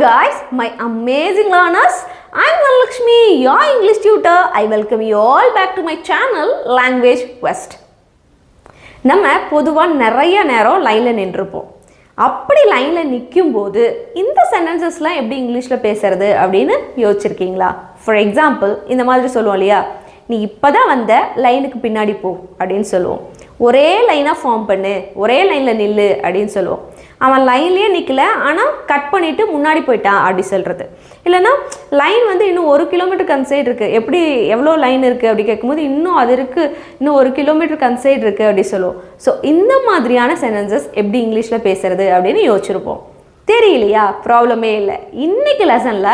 guys, my amazing learners. I'm Lakshmi, your English tutor. I welcome you all back to my channel Language Quest. நம்ம பொதுவா நிறைய நேரம் லைன்ல நின்றுப்போம். அப்படி லைன்ல நிக்கும்போது இந்த சென்டென்சஸ்லாம் எப்படி இங்கிலீஷ்ல பேசுறது அப்படினு யோசிச்சிருக்கீங்களா? For example, இந்த மாதிரி சொல்லுவோம் இல்லையா? நீ இப்பதான் வந்த, லைனுக்கு பின்னாடி போ அப்படினு சொல்லுவோம். ஒரே லைனா ஃபார்ம் பண்ணு, ஒரே லைன்ல நில்லு அப்படினு சொல்லுவோம். அவன் லைன்லயே நிக்கல, ஆனா கட் பண்ணிட்டு முன்னாடி போய்ட்டான் அப்படி சொல்றது. இல்லனா லைன் வந்து இன்னும் 1 கிலோமீட்டர் கன்சைட் இருக்கு. எப்படி எவ்வளவு லைன் இருக்கு அப்படி கேக்கும்போது இன்னும் அது இருக்கு, இன்னும் 1 கிலோமீட்டர் கன்சைட் இருக்கு அப்படி சொல்லுவோம். சோ இந்த மாதிரியான சென்டென்சஸ் எப்படி இங்கிலீஷ்ல பேசுறது அப்படினு யோசிச்சிருப்போம். தெரியலையா? ப்ராப்ளமே இல்லை. இன்னைக்கு லெசன்ல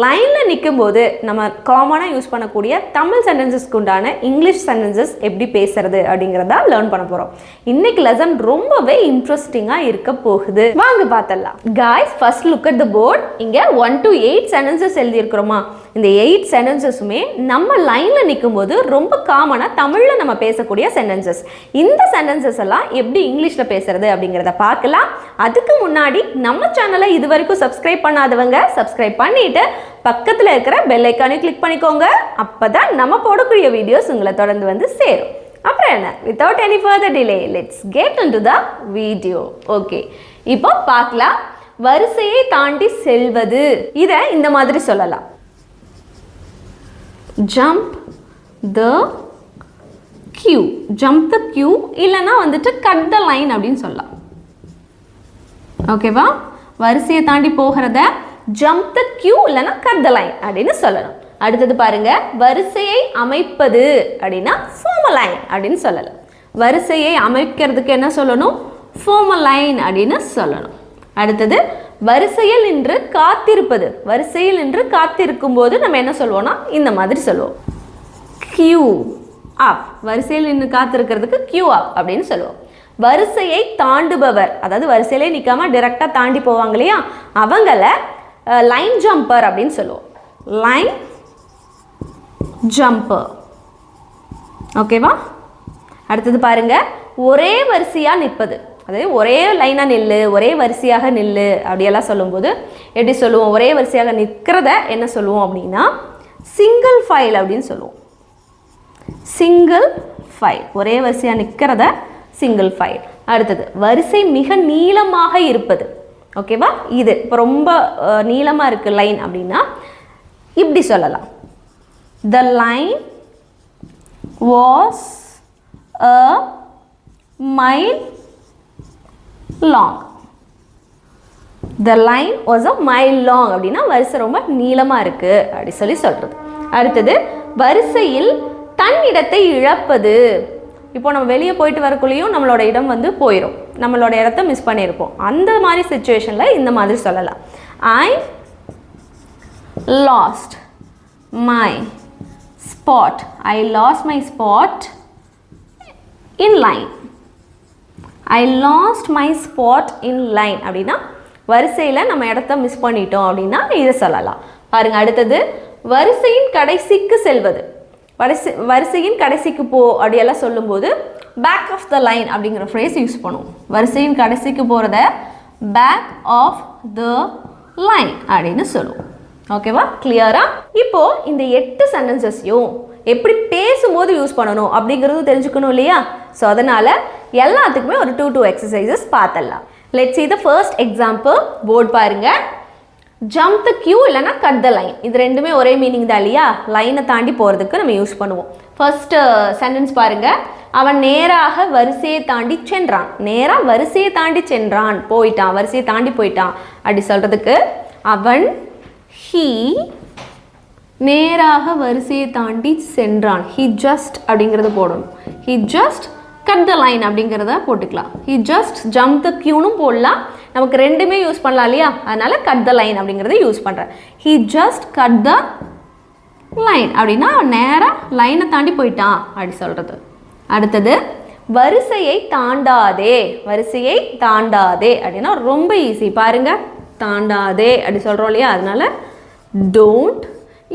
லைன்ல நிக்கும்போது நம்ம காமனா யூஸ் பண்ணக்கூடிய தமிழ் சென்டென்சஸ்க்கு உண்டான இங்கிலீஷ் சென்டென்சஸ் எப்படி பேசுறது அப்படிங்கறத லேர்ன் பண்ண போறோம். இன்னைக்கு லெசன் ரொம்பவே இன்ட்ரஸ்டிங்கா இருக்க போகுது. வாங்க பார்த்தலாம். Guys, first look at the board. இங்க 1 to 8 சென்டென்சஸ் எழுதி இருக்கோமா? இந்த 8 சென்டென்சஸுமே நம்ம லைன்ல நிக்கும்போது ரொம்ப காமனா தமிழ்ல நம்ம பேசக்கூடிய சென்டென்சஸ். இந்த சென்டென்சஸ் எல்லாம் எப்படி இங்கிலீஷ்ல பேசுறது அப்படிங்கறத பார்க்கலாம். அதுக்கு முன்னாடி நம்ம சேனலை இதுவரைக்கும் சப்ஸ்கிரைப் பண்ணாதவங்க சப்ஸ்கிரைப் பண்ணிட்டு பக்கத்துல இருக்கிற பெல் ஐகானை கிளிக் பண்ணிக்கோங்க. அப்பதான் நம்ம போடக்கூடிய வீடியோஸ் உங்களை தொடர்ந்து வந்து சேரும். அப்புறம் என்ன, without any further delay, let's get into the video. Okay, இப்போ பார்க்கலாம். வரிசையை தாண்டி செல்வது, இத இந்த மாதிரி சொல்லலாம். Jump the queue. Jump the queue இல்லனா வந்துட்டு cut the line அப்படினு சொல்லலாம். ஓகேவா? வரிசையை தாண்டி போகிறத jump the queue இல்லனா cut the line அப்படினு சொல்லலாம். அடுத்து பாருங்க, வரிசையை அமைப்பது அப்படினா form a line அப்படினு சொல்லலாம். வரிசையை அமைக்கிறதுக்கு என்ன சொல்லணும்? form a line அப்படினு சொல்லணும். அடுத்து வரிசையில் நின்று காத்திருப்பது. வரிசையில் நின்று காத்திருக்கும் போது நம்ம என்ன சொல்வோம்னா இந்த மாதிரி சொல்லுவோம். queue up. வரிசையில் நின்று காத்திருக்கிறதுக்கு queue up அப்படினு சொல்லுவோம். வரிசையை தாண்டுபவர், அதாவது வரிசையிலே நிக்காம டைரக்டா தாண்டி போவாங்க இல்லையா, அவங்கள லைன் ஜம்பர் அப்படின்னு சொல்லுவோம். Line jumper. ஓகேவா? அடுத்தது பாருங்க, ஒரே வரிசையா நிற்பது. அதாவது ஒரே லைனா நில்லு, ஒரே வரிசையாக நில்லு அப்படியெல்லாம் சொல்லும்போது எப்படி சொல்லுவோம்? ஒரே வரிசையாக நிற்கிறத என்ன சொல்லுவோம் அப்படின்னா சிங்கிள் ஃபைல் அப்படின்னு சொல்லுவோம். சிங்கிள் ஃபைல், ஒரே வரிசையாக நிற்கிறத சிங்கிள் ஃபைல். அடுத்தது வரிசை மிக நீளமாக இருப்பது. ஓகேவா? இது இப்போ ரொம்ப நீளமாக இருக்கு லைன் அப்படின்னா இப்படி சொல்லலாம். The line was a mile long. The line was a mile long அப்படின்னா வரிசை ரொம்ப நீளமா இருக்கு அப்படி சொல்லி சொல்றது. அடுத்தது வரிசையில் தன் இடத்தை இழப்பது. இப்போ நம்ம வெளியே போயிட்டு வரக்குள்ளேயும் நம்மளோட இடம் வந்து போயிடும், நம்மளோட இடத்த மிஸ் பண்ணியிருப்போம். அந்த மாதிரி சிச்சுவேஷன்ல இந்த மாதிரி சொல்லலாம். I lost my spot. I lost my spot in line. I lost my spot in line அப்படின்னா வரிசையில் நம்ம இடத்த மிஸ் பண்ணிட்டோம் அப்படின்னா இதை சொல்லலாம். பாருங்க, அடுத்தது வரிசையின் கடைசிக்கு செல்வது. வரிசையின் கடைசிக்கு போ அப்படியெல்லாம் சொல்லும்போது பேக் ஆஃப் த லைன் அப்படிங்கிற ஃப்ரேஸ் யூஸ் பண்ணுவோம். வரிசையின் கடைசிக்கு போகிறத பேக் ஆஃப் த லைன் அப்படின்னு சொல்லுவோம். ஓகேவா? கிளியரா? இப்போ இந்த 8 சென்டென்சஸையும் எப்படி பேசும்போது யூஸ் பண்ணணும் அப்படிங்கிறது தெரிஞ்சுக்கணும் இல்லையா? ஸோ அதனால எல்லாத்துக்குமே ஒரு 2 எக்ஸசைசஸ் பார்த்துடலாம். Let's see the first example. Board பாருங்க. jump the queue இல்லைனா cut the line, இது ரெண்டுமே ஒரே மீனிங் தான் இல்லையா? லைனை தாண்டி போகிறதுக்கு நம்ம யூஸ் பண்ணுவோம். ஃபர்ஸ்ட் சென்டென்ஸ் பாருங்க. அவன் நேராக வரிசையை தாண்டி சென்றான். நேராக வரிசையை தாண்டி சென்றான், போயிட்டான், வரிசையை தாண்டி போயிட்டான் அப்படி சொல்கிறதுக்கு அவன் he நேராக வரிசையை தாண்டி சென்றான். he just அப்படிங்கிறத போடணும். he just cut the line அப்படிங்கிறத போட்டுக்கலாம். he just jump the queueனு போடலாம். நமக்கு ரெண்டுமே யூஸ் பண்ணலாம் இல்லையா? அதனால cut the line அப்படிங்கிறத யூஸ் பண்ணுறேன். he just cut the line அப்படின்னா நேராக லைனை தாண்டி போயிட்டான் அப்படி சொல்கிறது. அடுத்தது வரிசையை தாண்டாதே. வரிசையை தாண்டாதே அப்படின்னா ரொம்ப ஈஸி. பாருங்க, தாண்டாதே அப்படி சொல்கிறோம் இல்லையா? அதனால don't.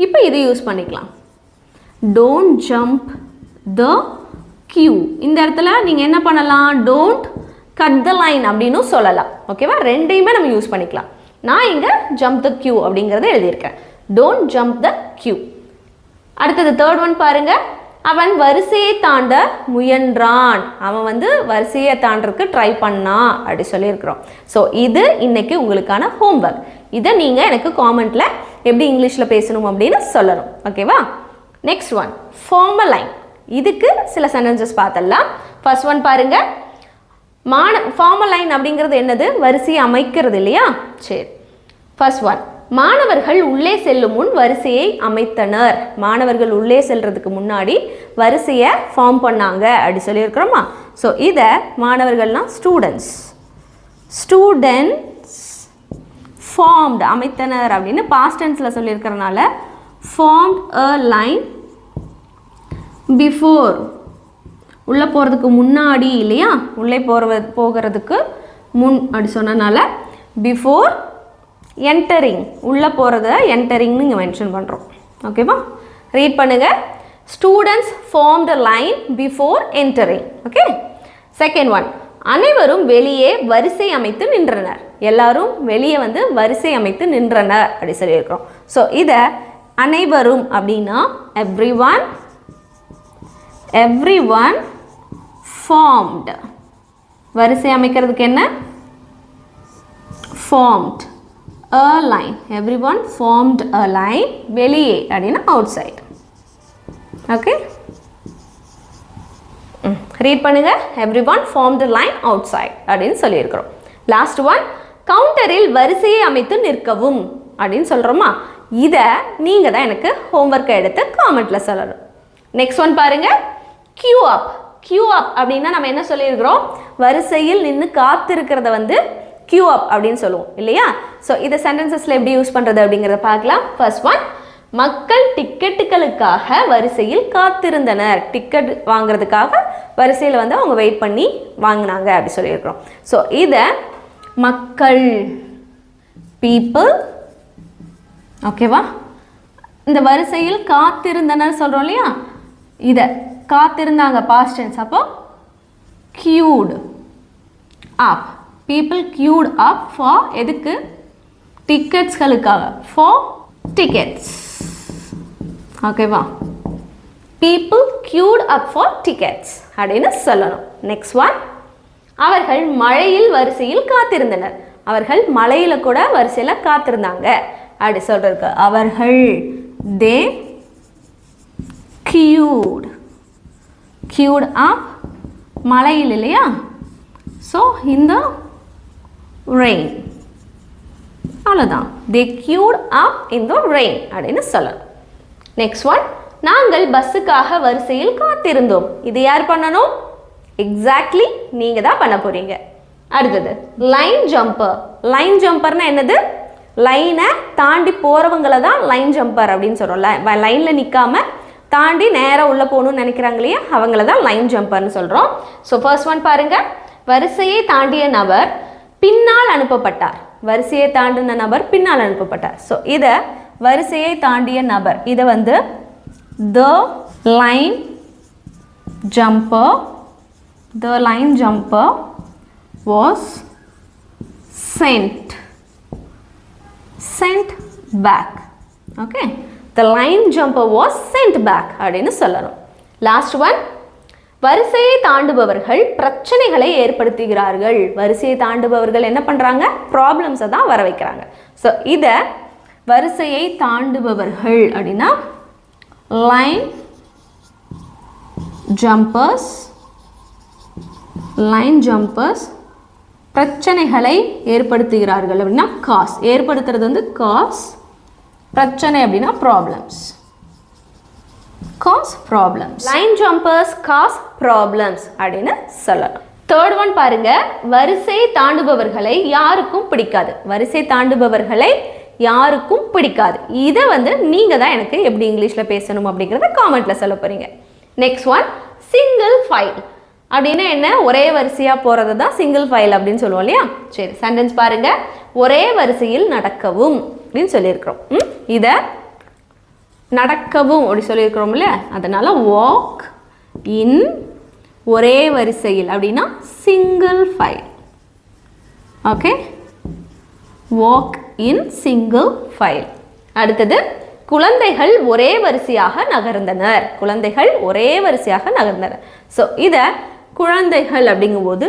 இப்போ இது யூஸ் பண்ணிக்கலாம். don't jump the queue. இந்த இடத்துல நீங்கள் என்ன பண்ணலாம்? don't cut the line அப்படின்னு சொல்லலாம். ஓகேவா? ரெண்டையுமே நம்ம யூஸ் பண்ணிக்கலாம். நான் இங்கே ஜம்ப் த கியூ அப்படிங்கிறத எழுதியிருக்கேன். Don't jump the queue. அடுத்தது தேர்ட் ஒன் பாருங்க. அவன் வரிசையை தாண்ட முயன்றான். அவன் வந்து வரிசையை தாண்டறதுக்கு ட்ரை பண்ணான் அப்படி சொல்லியிருக்கிறோம். ஸோ இது இன்னைக்கு உங்களுக்கான ஹோம்ஒர்க். இதை நீங்கள் எனக்கு காமெண்ட்டில் எப்படி இங்கிலீஷில் பேசணும் அப்படின்னு சொல்லணும். ஓகேவா? Next one formal line. இதுக்கு சில சென்டென்சஸ் பார்த்தலாம். ஃபர்ஸ்ட் ஒன் பாருங்க. ஃபார்மல் லைன் அப்படிங்கிறது என்னது? வரிசையை அமைக்கிறது இல்லையா? சரி. ஃபர்ஸ்ட் ஒன், மாணவர்கள் உள்ளே செல்லும் முன் வரிசையை அமைத்தனர். மாணவர்கள் உள்ளே செல்றதுக்கு முன்னாடி வரிசையை ஃபார்ம் பண்ணாங்க அப்படி சொல்லியிருக்கிறோமா? ஸோ இதை மாணவர்கள்னா ஸ்டூடெண்ட்ஸ் ஃபார்ம்டு அமைத்தனர் அப்படின்னு பாஸ்ட் டென்ஸில் சொல்லியிருக்கிறனால ஃபார்ம்ட் அ லைன் பிஃபோர், உள்ளே போகிறதுக்கு முன்னாடி இல்லையா? உள்ளே போகிறதுக்கு முன் அப்படி சொன்னனால பிஃபோர் என்டரிங், உள்ளே போகிறத என்டரிங்னு இங்கே மென்ஷன் பண்ணுறோம். ஓகேவா? ரீட் பண்ணுங்கள். Students formed a line before entering. Okay. Second one, அனைவரும் வெளியே வரிசை அமைத்து நின்றனர். எல்லாரும் வெளியே வந்து வரிசை அமைத்து நின்றனர் அப்படி சொல்லியிருக்கிறோம். ஸோ இதை அனைவரும் அப்படின்னா everyone formed. வரிசை அமைக்கிறதுக்கு என்ன? formed a line. everyone formed a line. வெளியே அப்படின்னா outside. ஓகே, ரீட் பண்ணுங்க. everyone formed a line outside அப்படின்னு சொல்லியிருக்கிறோம். லாஸ்ட் ஒன், கவுண்டரில் வரிசையை அமைத்து நிற்கவும் அப்படின்னு சொல்கிறோமா? இதை நீங்கள் தான் எனக்கு ஹோம்ஒர்க்கை எடுத்து காமெண்ட்டில் சொல்லணும். நெக்ஸ்ட் ஒன் பாருங்க. queue up. queue up அப்படின்னா நம்ம என்ன சொல்லியிருக்கிறோம்? வரிசையில் நின்று காத்திருக்கிறத வந்து queue up அப்படின்னு சொல்லுவோம் இல்லையா? ஸோ இதை சென்டென்சஸில் எப்படி யூஸ் பண்ணுறது அப்படிங்கிறத பார்க்கலாம். ஃபர்ஸ்ட் ஒன், மக்கள் டிக்கெட்டுகளுக்காக வரிசையில் காத்திருந்தனர். டிக்கெட் வாங்குறதுக்காக வரிசையில் வந்து அவங்க வெயிட் பண்ணி வாங்கினாங்க அப்படி சொல்லியிருக்கிறோம். ஸோ இதை மக்கள் பீப்புள், ஓகேவா? இந்த வரிசையில் காத்திருந்தனர் சொல்கிறோம் இல்லையா? இதை காத்திருந்தாங்க பாஸ்ட் டென்ஸ். அப்போ queued up. people queued up for எதுக்கு? டிக்கெட்ஸ்களுக்காக. for tickets. ஓகேவா? people queued up for tickets அப்படின்னு சொல்லணும். நெக்ஸ்ட் ஒன், அவர்கள் மழையில் வரிசையில் காத்திருந்தனர். அவர்கள் மழையில் கூட வரிசையில் காத்திருந்தாங்க அப்படி சொல்றதுக்கு அவர்கள் they queued up மழையில் இல்லையா? ஸோ இந்த rain, அவ்வளோதான். they queued up in the rain அப்படின்னு சொல்லணும். நெக்ஸ்ட் ஒன், நாங்கள் பஸ்ஸுக்காக வரிசையில் காத்திருந்தோம். இது யார் பண்ணணும்? எக்ஸாக்ட்லி நீங்கள் தான் பண்ண போகிறீங்க. அடுத்தது லைன் ஜம்பர். லைன் ஜம்பர்னா என்னது? லைனை தாண்டி போகிறவங்கள தான் லைன் ஜம்பர் அப்படின்னு சொல்கிறோம். லைனில் நிற்காம தாண்டி நேராக உள்ளே போகணும்னு நினைக்கிறாங்க இல்லையா? அவங்கள தான் லைன் ஜம்பர்னு சொல்கிறோம். ஸோ ஃபர்ஸ்ட் ஒன் பாருங்கள். வரிசையை தாண்டிய நபர் பின்னால் அனுப்பப்பட்டார். வரிசையை தாண்டின நபர் பின்னால் அனுப்பப்பட்டார். ஸோ இதை வரிசையை தாண்டிய நபர், இதை வந்து the line jumper was sent back. okay, the line jumper was sent back அப்படின்னு சொல்லணும். லாஸ்ட் ஒன், வரிசையை தாண்டுபவர்கள் பிரச்சனைகளை ஏற்படுத்துகிறார்கள். வரிசையை தாண்டுபவர்கள் என்ன பண்றாங்க? ப்ராப்ளம்ஸை தான் வர வைக்கிறாங்க. ஸோ இதை வரிசையை தாண்டுபவர்கள் அப்படின்னா லைன் ஜம்பர்ஸ் பிரச்சனைகளை ஏற்படுத்துகிறார்கள் அப்படின்னா காஸ். ஏற்படுத்துறது வந்து காஸ், பிரச்சனை அப்படின்னா problems. Causes problems. Line jumpers causes problems அப்படின்னு சொல்லலாம். தேர்ட் ஒன் பாருங்க. வரிசை தாண்டுபவர்களை யாருக்கும் பிடிக்காது. வரிசை தாண்டுபவர்களை யாருக்கும் பிடிக்காது. இதை வந்து நீங்கள் தான் எனக்கு எப்படி இங்கிலீஷில் பேசணும் அப்படிங்கிறத காமெண்ட்டில் சொல்ல போகிறீங்க. நெக்ஸ்ட் ஒன், சிங்கிள் ஃபைல் அப்படின்னா என்ன? ஒரே வரிசையாக போகிறது தான் சிங்கிள் ஃபைல் அப்படின்னு சொல்லுவோம் இல்லையா? சரி, சென்டென்ஸ் பாருங்கள். ஒரே வரிசையில் நடக்கவும் அப்படின்னு சொல்லியிருக்கிறோம். இதை நடக்கவும் அப்படி சொல்லியிருக்கிறோம் இல்லையா? அதனால் வாக் இன், ஒரே வரிசையில் அப்படின்னா single file. Okay, walk in single file. அடுத்தது குழந்தைகள் ஒரே வரிசையாக நகர்ந்தனர். குழந்தைகள் ஒரே வரிசையாக நகர்ந்தனர். ஸோ இதை குழந்தைகள் அப்படிங்கும்போது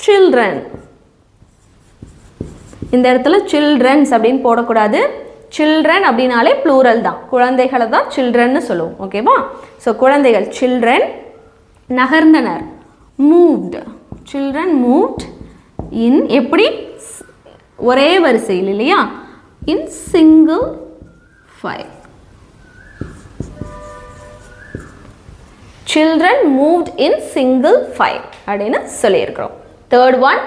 சில்ட்ரன். இந்த இடத்துல சில்ட்ரன்ஸ் அப்படின்னு போடக்கூடாது. சில்ட்ரன் அப்படின்னாலே ப்ளூரல் தான். குழந்தைகளை தான் சில்ட்ரன்னு சொல்லுவோம். ஓகேவா? ஸோ குழந்தைகள் சில்ட்ரன். நகர்ந்தனர் மூவ்டு. சில்ட்ரன் மூவ்ட் இன் எப்படி? ஒரே வரிசையில் இல்லையா? இன் single file. Children moved in single file அப்படின்னு சொல்லியிருக்கிறோம். தேர்ட் ஒன்,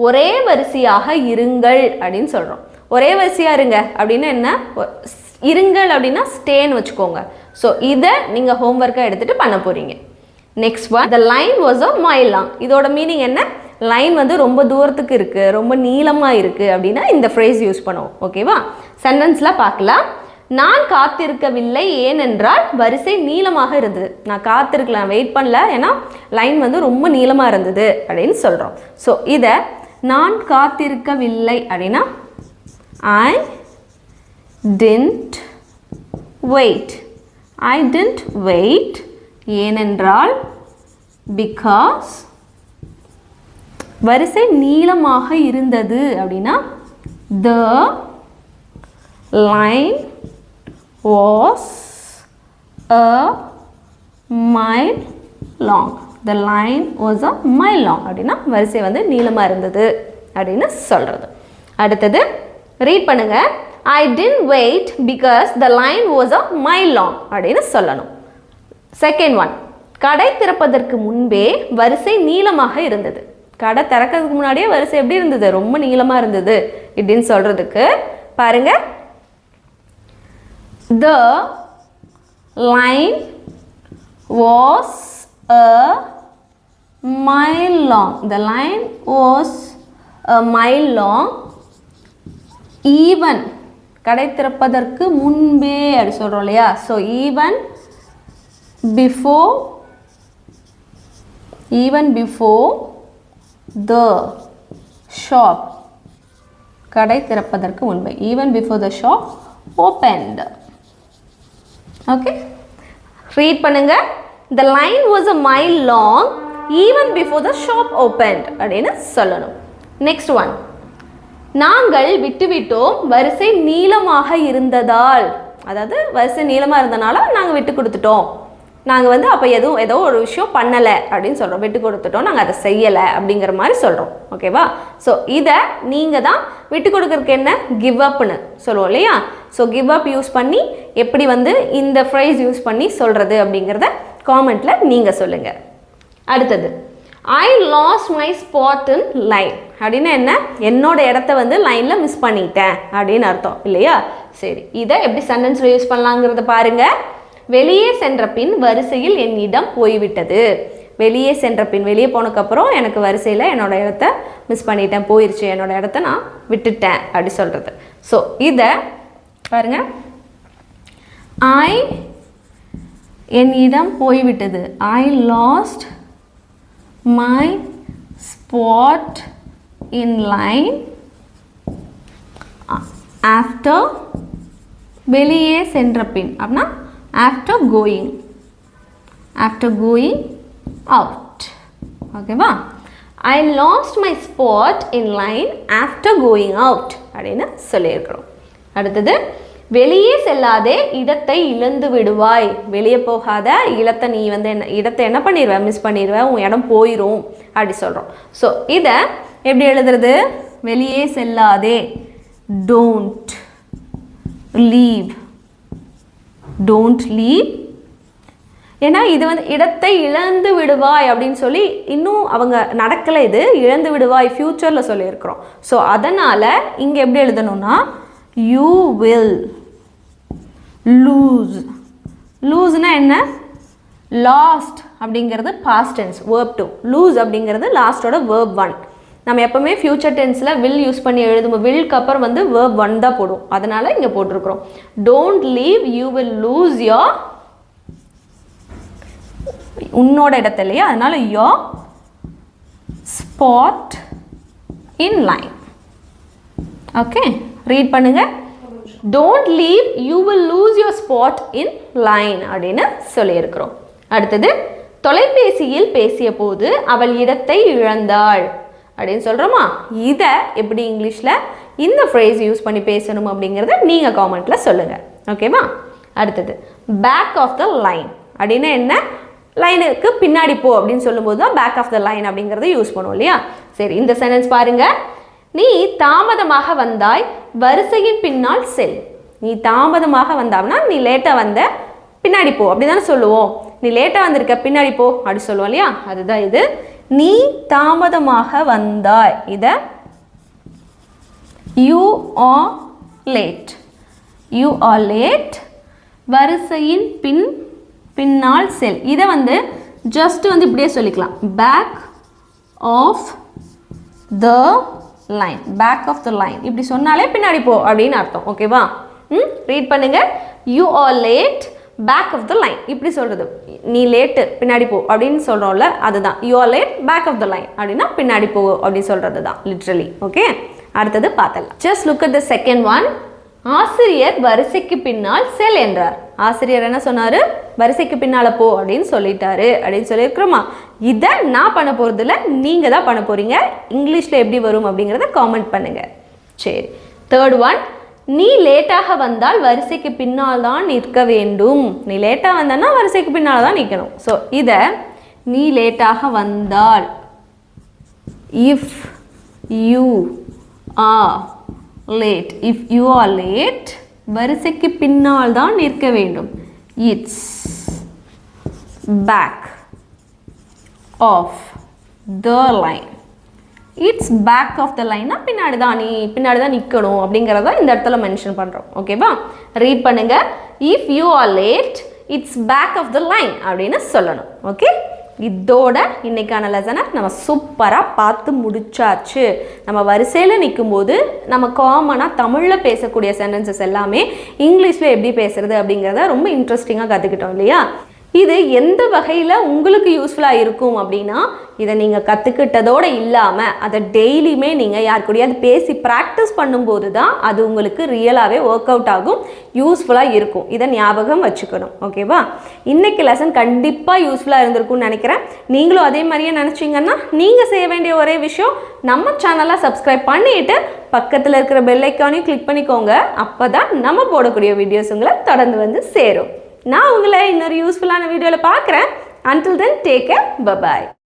ஒரே வரிசையாக இருங்கள் அப்படின்னு சொல்கிறோம். ஒரே வரிசையாக இருங்க அப்படின்னு என்ன? இருங்கள் அப்படின்னா ஸ்டேன்னு வச்சுக்கோங்க. ஸோ இதை நீங்கள் ஹோம்ஒர்க்காக எடுத்துகிட்டு பண்ண போகிறீங்க. Next one, the line was a mile long. இதோட மீனிங் என்ன? லைன் வந்து ரொம்ப தூரத்துக்கு இருக்குது, ரொம்ப நீளமாக இருக்குது அப்படின்னா இந்த ஃப்ரேஸ் யூஸ் பண்ணுவோம். ஓகேவா? சென்டென்ஸில் பார்க்கலாம். நான் காத்திருக்கவில்லை ஏனென்றால் வரிசை நீளமாக இருந்தது. நான் காத்திருக்கலாம், வெயிட் பண்ணல, ஏன்னா லைன் வந்து ரொம்ப நீளமாக இருந்தது அப்படின்னு சொல்கிறோம். ஸோ இதை நான் காத்திருக்கவில்லை அப்படின்னா I didn't wait. I didn't wait ஏனென்றால் பிகாஸ் வரிசை நீளமாக இருந்தது அப்படின்னா the line was a mile long. The line was a mile long அப்படின்னா வரிசை வந்து நீளமாக இருந்தது அப்படின்னு சொல்கிறது. அடுத்தது ரீட் பண்ணுங்க. I didn't wait because the line was a mile long அப்படின்னு சொல்லணும். செகண்ட் ஒன், கடை திறப்பதற்கு முன்பே வரிசை நீளமாக இருந்தது. கடை திறக்கிறதுக்கு முன்னாடியே வரிசை எப்படி இருந்தது? ரொம்ப நீளமாக இருந்தது இப்படின்னு சொல்கிறதுக்கு பாருங்க. The line was a mile long. The line was a mile long. Even கடை திறப்பதற்கு முன்பே அப்படி சொல்கிறோம் இல்லையா? So even before the shop. கடை திறப்பதற்கு முன்பே. Even before the shop opened. Okay, read பண்ணுங்க. The line was a mile long even before the shop opened அப்படின்னு சொல்லணும். நெக்ஸ்ட் ஒன், நாங்கள் விட்டுவிட்டோம் வரிசை நீளமாக இருந்ததால். அதாவது வரிசை நீளமாக இருந்தனால நாங்கள் விட்டு கொடுத்துட்டோம். நாங்கள் வந்து அப்போ ஏதோ ஒரு விஷயம் பண்ணலை அப்படின்னு சொல்கிறோம். விட்டு கொடுத்துட்டோம், நாங்கள் அதை செய்யலை அப்படிங்கிற மாதிரி சொல்கிறோம். ஓகேவா? ஸோ இதை நீங்கள் தான் விட்டு கொடுக்கறதுக்கு என்ன கிவ் அப்னு சொல்லுவோம் இல்லையா? ஸோ கிவ் அப் யூஸ் பண்ணி எப்படி வந்து இந்த ஃப்ரேஸ் யூஸ் பண்ணி சொல்கிறது அப்படிங்கிறத காமெண்ட்டில் நீங்கள் சொல்லுங்கள். அடுத்தது, ஐ last my spot in line அப்படின்னு என்ன? என்னோட இடத்த வந்து லைனில் மிஸ் பண்ணிட்டேன் அப்படின்னு அர்த்தம் இல்லையா? சரி, இதை எப்படி சென்டென்ஸில் யூஸ் பண்ணலாங்கிறத பாருங்கள். வெளியே சென்ற பின் வரிசையில் என் இடம் போய்விட்டது. வெளியே சென்ற பின், வெளியே போனதுக்கப்புறம் எனக்கு வரிசையில் என்னோட இடத்த மிஸ் பண்ணிட்டேன், போயிடுச்சு, என்னோட இடத்த நான் விட்டுட்டேன் அப்படி சொல்கிறது. ஸோ இதை பாருங்கள். என் இடம் போய்விட்டது. ஐ last my spot in line after. வெளியே சென்ற பின் அப்படின்னா after going out. ஓகேவா? I lost my spot in line after going out அப்படின்னு சொல்லியிருக்கிறோம். அடுத்தது, வெளியே செல்லாதே இடத்தை இழந்து விடுவாய். வெளியே போகாத இடத்தை நீ வந்து இடத்தை என்ன பண்ணிடுவ? மிஸ் பண்ணிடுவ, உன் இடம் போயிடும் அப்படி சொல்கிறோம். ஸோ இதை எப்படி எழுதுறது? வெளியே செல்லாதே, don't leave. Don't leave. ஏன்னா இது வந்து இடத்தை இழந்து விடுவாய் அப்படின்னு சொல்லி இன்னும் அவங்க நடக்கலை, இது இழந்து விடுவாய் ஃப்யூச்சரில் சொல்லியிருக்கிறோம். ஸோ அதனால் இங்கே எப்படி எழுதணும்னா யூ வில் லூஸ். லூஸ்னா என்ன? லாஸ்ட் அப்படிங்கிறது பாஸ்ட் டென்ஸ், verb 2. லூஸ் அப்படிங்கிறது லாஸ்ட்டோட verb 1. நம்ம எப்போவுமே ஃப்யூச்சர் டென்ஸில் வில் யூஸ் பண்ணி எழுதும். வில்க்கு அப்புறம் வந்து verb 1 தான் போடும். அதனால் இங்கே போட்டிருக்கிறோம். Don't leave, you will lose your, உன்னோட இடத்துல இல்லையா? அதனால் your spot in line. Okay, read பண்ணுங்க. Don't leave, you will lose your spot in line அப்படின்னு சொல்லியிருக்கிறோம். அடுத்தது தொலைபேசியில் பேசிய போது அவள் இடத்தை இழந்தாள் அப்படின்னு சொல்கிறோமா. இதை எப்படி இங்கிலீஷில் இந்த ஃப்ரேஸ் யூஸ் பண்ணி பேசணும் அப்படிங்கிறத நீங்கள் காமெண்ட்டில் சொல்லுங்கள். ஓகேவா. அடுத்தது பேக் ஆஃப் த லைன் அப்படின்னா என்ன, லைனுக்கு பின்னாடி போ அப்படின்னு சொல்லும்போது தான் பேக் ஆஃப் த லைன் அப்படிங்கிறத யூஸ் பண்ணுவோம் இல்லையா. சரி, இந்த சென்டென்ஸ் பாருங்கள். நீ தாமதமாக வந்தாய், வரிசையின் பின்னால் செல். நீ தாமதமாக வந்தான்னா நீ லேட்டாக வந்த, பின்னாடி போ அப்படி தானே சொல்லுவோம். நீ லேட்டாக வந்திருக்க, பின்னாடி போ அப்படி சொல்லுவோம் இல்லையா. அதுதான் இது. நீ தாமதமாக வந்தாய், இதை you are late. You are late, வரிசையின் பின்னால் செல். இதை வந்து ஜஸ்ட் வந்து இப்படியே சொல்லிக்கலாம், back of the line. Back of the line இப்படி சொன்னாலே பின்னாடி போ அப்படின்னு அர்த்தம். ஓகேவா. ரீட் பண்ணுங்க. You are late, back of the line. இப்படி சொல்கிறது, நீ லேட்டு பின்னாடி போ அப்படின்னு சொல்கிறோம்ல, அதுதான் you are late back of the line அப்படின்னா பின்னாடி போ அப்படின்னு சொல்கிறது தான் லிட்ரலி. ஓகே, அடுத்தது பார்த்தலாம். Just look at the second one. ஆசிரியர் வரிசைக்கு பின்னால் செல் என்றார். ஆசிரியர் என்ன சொன்னார், வரிசைக்கு பின்னால் போ அப்படின்னு சொல்லிட்டாரு அப்படின்னு சொல்லியிருக்கிறோமா. இதை நான் பண்ண போகிறதில்ல, நீங்கள் தான் பண்ண போகிறீங்க. இங்கிலீஷில் எப்படி வரும் அப்படிங்கிறத காமெண்ட் பண்ணுங்கள். சரி, தேர்ட் ஒன். நீ லேட்டாக வந்தால் வரிசைக்கு பின்னால் தான் நிற்க வேண்டும். நீ லேட்டாக வந்தன்னா வரிசைக்கு பின்னால் தான் நிற்கணும். ஸோ இதை நீ லேட்டாக வந்தால், if you are late, if you are late வரிசைக்கு பின்னால் தான் நிற்க வேண்டும். It's back of the line. It's back of the லைன்னா பின்னாடி தான், நீ பின்னாடி தான் நிற்கணும் அப்படிங்கிறத இந்த இடத்துல மென்ஷன் பண்ணுறோம். ஓகேவா. ரீட் பண்ணுங்க. If you are late it's back of the line அப்படின்னு சொல்லணும். ஓகே, இதோட இன்னைக்கான லெசனை நம்ம சூப்பராக பார்த்து முடிச்சாச்சு. நம்ம வரிசையில் நிற்கும்போது நம்ம காமனாக தமிழில் பேசக்கூடிய சென்டென்சஸ் எல்லாமே இங்கிலீஷில் எப்படி பேசுறது அப்படிங்கிறத ரொம்ப இன்ட்ரெஸ்டிங்காக கற்றுக்கிட்டோம் இல்லையா. இது எந்த வகையில் உங்களுக்கு யூஸ்ஃபுல்லாக இருக்கும் அப்படின்னா, இதை நீங்கள் கற்றுக்கிட்டதோடு இல்லாமல் அதை டெய்லியுமே நீங்கள் யார் கூடயாவது பேசி ப்ராக்டிஸ் பண்ணும்போது தான் அது உங்களுக்கு ரியலாகவே ஒர்க் அவுட் ஆகும், யூஸ்ஃபுல்லாக இருக்கும். இதை ஞாபகம் வச்சுக்கணும். ஓகேவா. இன்றைக்கி லெசன் கண்டிப்பாக யூஸ்ஃபுல்லாக இருந்திருக்கும்னு நினைக்கிறேன். நீங்களும் அதே மாதிரியே நினச்சிங்கன்னா நீங்கள் செய்ய வேண்டிய ஒரே விஷயம், நம்ம சேனலை சப்ஸ்கிரைப் பண்ணிவிட்டு பக்கத்தில் இருக்கிற பெல் ஐக்கானையும் கிளிக் பண்ணிக்கோங்க. அப்போ தான் நம்ம போடக்கூடிய வீடியோஸ் உங்களை தொடர்ந்து வந்து சேரும். நான் உங்களை இன்னொரு யூஸ்ஃபுல்லான வீடியோவில் பார்க்குறேன். Until then, take care. Bye-bye.